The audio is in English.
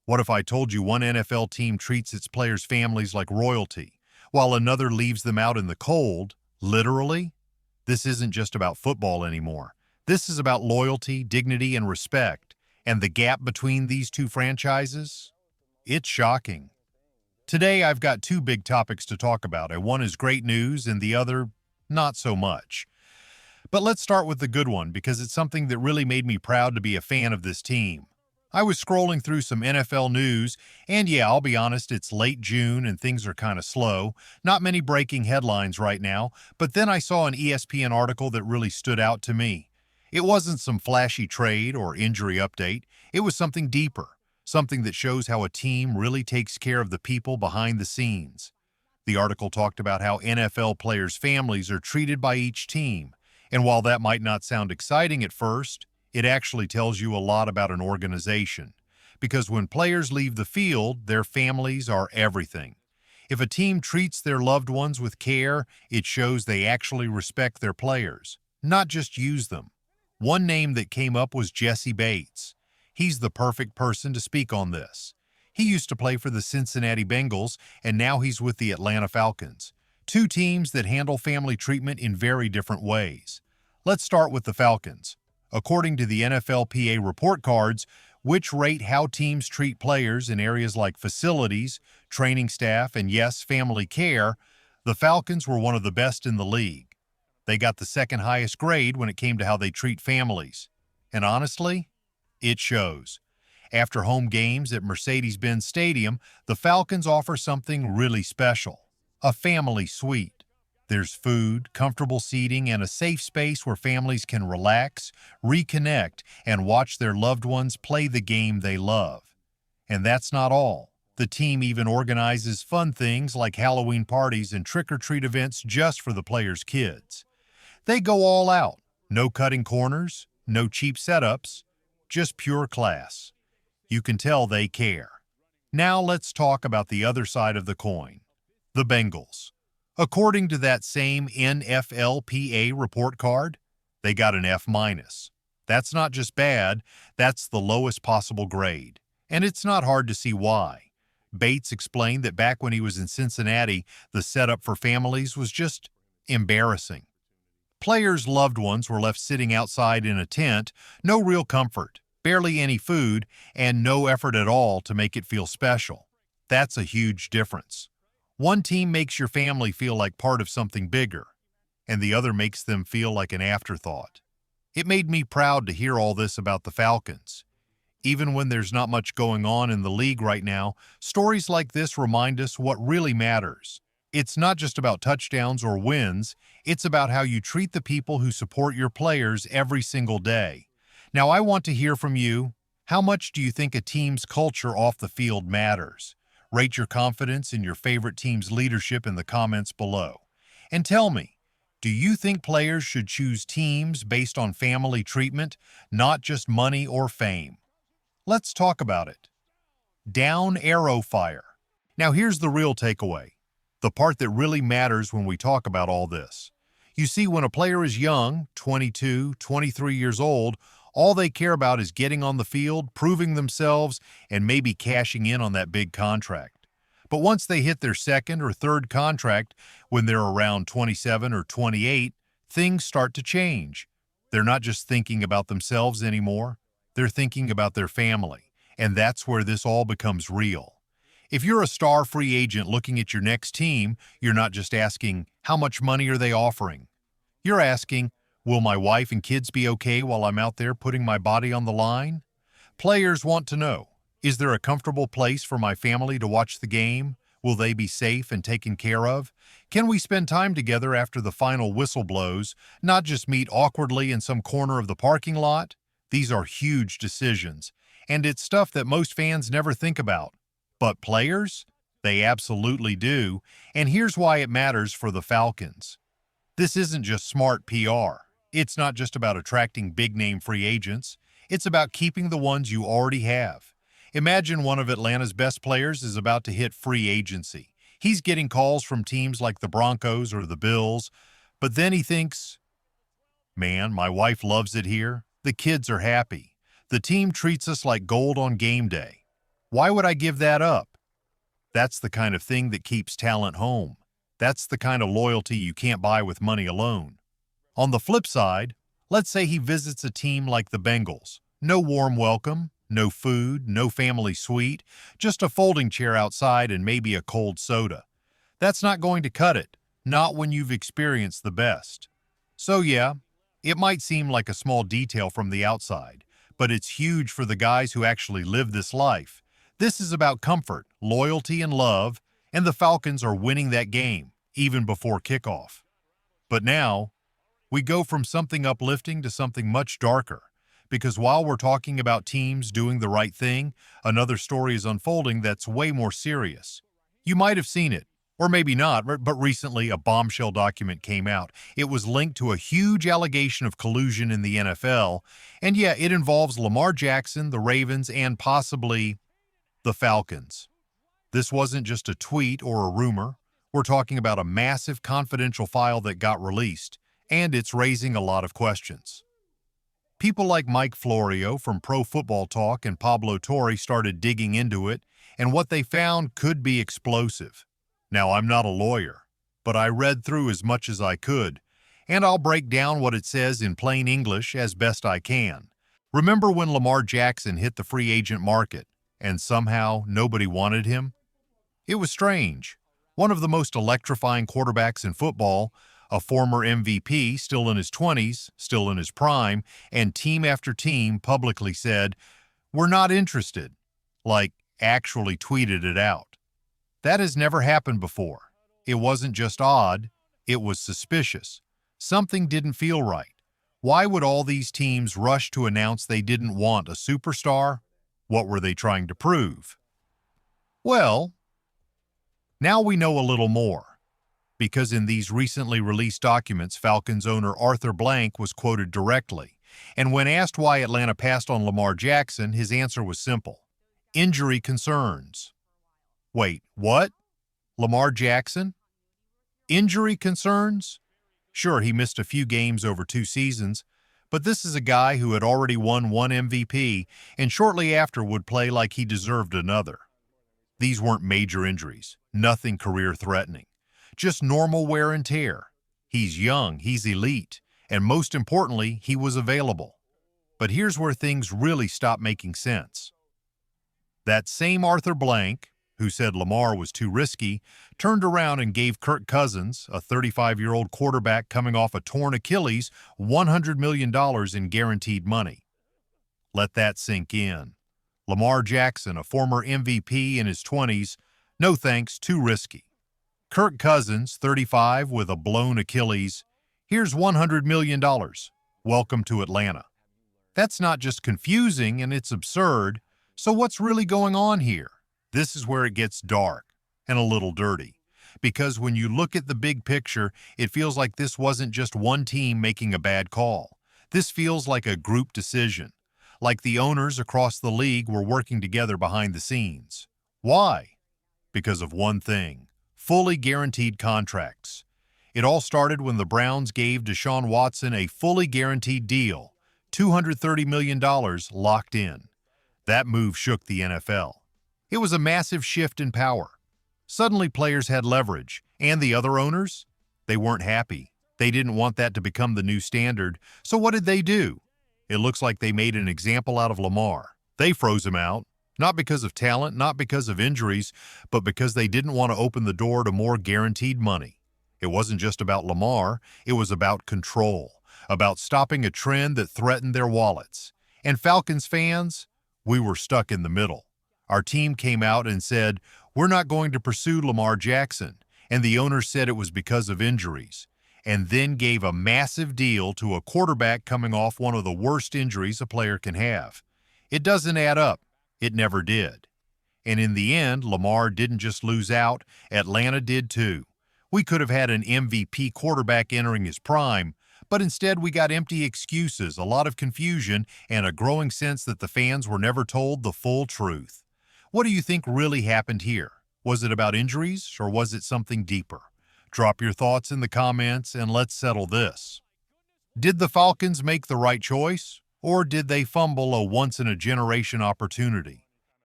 What if I told you one NFL team treats its players' families like royalty, while another leaves them out in the cold, literally? This isn't just about football anymore. This is about loyalty, dignity, and respect. And the gap between these two franchises? It's shocking. Today, I've got two big topics to talk about, and one is great news and the other, not so much. But let's start with the good one because it's something that really made me proud to be a fan of this team. I was scrolling through some NFL news, and yeah, I'll be honest, it's late June and things are kind of slow. Not many breaking headlines right now, but then I saw an ESPN article that really stood out to me. It wasn't some flashy trade or injury update, it was something deeper, something that shows how a team really takes care of the people behind the scenes. The article talked about how NFL players' families are treated by each team, and while that might not sound exciting at first, it actually tells you a lot about an organization. Because when players leave the field, their families are everything. If a team treats their loved ones with care, it shows they actually respect their players, not just use them. One name that came up was Jesse Bates. He's the perfect person to speak on this. He used to play for the Cincinnati Bengals, and now he's with the Atlanta Falcons. Two teams that handle family treatment in very different ways. Let's start with the Falcons. According to the NFLPA report cards, which rate how teams treat players in areas like facilities, training staff, and yes, family care, the Falcons were one of the best in the league. They got the second highest grade when it came to how they treat families. And honestly, it shows. After home games at Mercedes-Benz Stadium, the Falcons offer something really special, a family suite. There's food, comfortable seating, and a safe space where families can relax, reconnect, and watch their loved ones play the game they love. And that's not all. The team even organizes fun things like Halloween parties and trick-or-treat events just for the players' kids. They go all out. No cutting corners, no cheap setups, just pure class. You can tell they care. Now let's talk about the other side of the coin, the Bengals. According to that same NFLPA report card, they got an F-. That's not just bad, that's the lowest possible grade. And it's not hard to see why. Bates explained that back when he was in Cincinnati, the setup for families was just embarrassing. Players' loved ones were left sitting outside in a tent, no real comfort, barely any food, and no effort at all to make it feel special. That's a huge difference. One team makes your family feel like part of something bigger, and the other makes them feel like an afterthought. It made me proud to hear all this about the Falcons. Even when there's not much going on in the league right now, stories like this remind us what really matters. It's not just about touchdowns or wins, it's about how you treat the people who support your players every single day. Now, I want to hear from you. How much do you think a team's culture off the field matters? Rate your confidence in your favorite team's leadership in the comments below. And tell me, do you think players should choose teams based on family treatment, not just money or fame? Let's talk about it. Down arrow fire. Now here's the real takeaway, the part that really matters when we talk about all this. You see, when a player is young, 22, 23 years old, all they care about is getting on the field, proving themselves, and maybe cashing in on that big contract. But once they hit their second or third contract, when they're around 27 or 28, things start to change. They're not just thinking about themselves anymore, they're thinking about their family, and that's where this all becomes real. If you're a star free agent looking at your next team, you're not just asking, how much money are they offering? You're asking, will my wife and kids be okay while I'm out there putting my body on the line? Players want to know, is there a comfortable place for my family to watch the game? Will they be safe and taken care of? Can we spend time together after the final whistle blows, not just meet awkwardly in some corner of the parking lot? These are huge decisions, and it's stuff that most fans never think about. But players? They absolutely do, and here's why it matters for the Falcons. This isn't just smart PR. It's not just about attracting big-name free agents. It's about keeping the ones you already have. Imagine one of Atlanta's best players is about to hit free agency. He's getting calls from teams like the Broncos or the Bills, but then he thinks, man, my wife loves it here. The kids are happy. The team treats us like gold on game day. Why would I give that up? That's the kind of thing that keeps talent home. That's the kind of loyalty you can't buy with money alone. On the flip side, let's say he visits a team like the Bengals. No warm welcome, no food, no family suite, just a folding chair outside and maybe a cold soda. That's not going to cut it, not when you've experienced the best. So yeah, it might seem like a small detail from the outside, but it's huge for the guys who actually live this life. This is about comfort, loyalty, and love, and the Falcons are winning that game, even before kickoff. But now, we go from something uplifting to something much darker, because while we're talking about teams doing the right thing, another story is unfolding that's way more serious. You might have seen it, or maybe not, but recently a bombshell document came out. It was linked to a huge allegation of collusion in the NFL, and yeah, it involves Lamar Jackson, the Ravens, and possibly the Falcons. This wasn't just a tweet or a rumor. We're talking about a massive confidential file that got released, and it's raising a lot of questions. People like Mike Florio from Pro Football Talk and Pablo Torre started digging into it, and what they found could be explosive. Now, I'm not a lawyer, but I read through as much as I could, and I'll break down what it says in plain English as best I can. Remember when Lamar Jackson hit the free agent market, and somehow nobody wanted him? It was strange. One of the most electrifying quarterbacks in football, a former MVP, still in his 20s, still in his prime, and team after team publicly said, "We're not interested," like actually tweeted it out. That has never happened before. It wasn't just odd, it was suspicious. Something didn't feel right. Why would all these teams rush to announce they didn't want a superstar? What were they trying to prove? Well, now we know a little more, because in these recently released documents, Falcons owner Arthur Blank was quoted directly, and when asked why Atlanta passed on Lamar Jackson, his answer was simple: injury concerns. Wait, what? Lamar Jackson? Injury concerns? Sure, he missed a few games over 2 seasons, but this is a guy who had already won 1 MVP and shortly after would play like he deserved another. These weren't major injuries, nothing career-threatening, just normal wear and tear. He's young, he's elite, and most importantly, he was available. But here's where things really stop making sense. That same Arthur Blank, who said Lamar was too risky, turned around and gave Kirk Cousins, a 35-year-old quarterback coming off a torn Achilles, $100 million in guaranteed money. Let that sink in. Lamar Jackson, a former MVP in his 20s, no thanks, too risky. Kirk Cousins, 35, with a blown Achilles, here's $100 million. Welcome to Atlanta. That's not just confusing, and it's absurd. So what's really going on here? This is where it gets dark and a little dirty, because when you look at the big picture, it feels like this wasn't just one team making a bad call. This feels like a group decision, like the owners across the league were working together behind the scenes. Why? Because of one thing: fully guaranteed contracts. It all started when the Browns gave Deshaun Watson a fully guaranteed deal, $230 million locked in. That move shook the NFL. It was a massive shift in power. Suddenly players had leverage, and the other owners? They weren't happy. They didn't want that to become the new standard, so what did they do? It looks like they made an example out of Lamar. They froze him out, not because of talent, not because of injuries, but because they didn't want to open the door to more guaranteed money. It wasn't just about Lamar, it was about control, about stopping a trend that threatened their wallets. And Falcons fans, we were stuck in the middle. Our team came out and said, "We're not going to pursue Lamar Jackson," and the owner said it was because of injuries, and then gave a massive deal to a quarterback coming off one of the worst injuries a player can have. It doesn't add up. It never did. And in the end, Lamar didn't just lose out, Atlanta did too. We could have had an MVP quarterback entering his prime, but instead we got empty excuses, a lot of confusion, and a growing sense that the fans were never told the full truth. What do you think really happened here? Was it about injuries, or was it something deeper? Drop your thoughts in the comments and let's settle this. Did the Falcons make the right choice, or did they fumble a once-in-a-generation opportunity?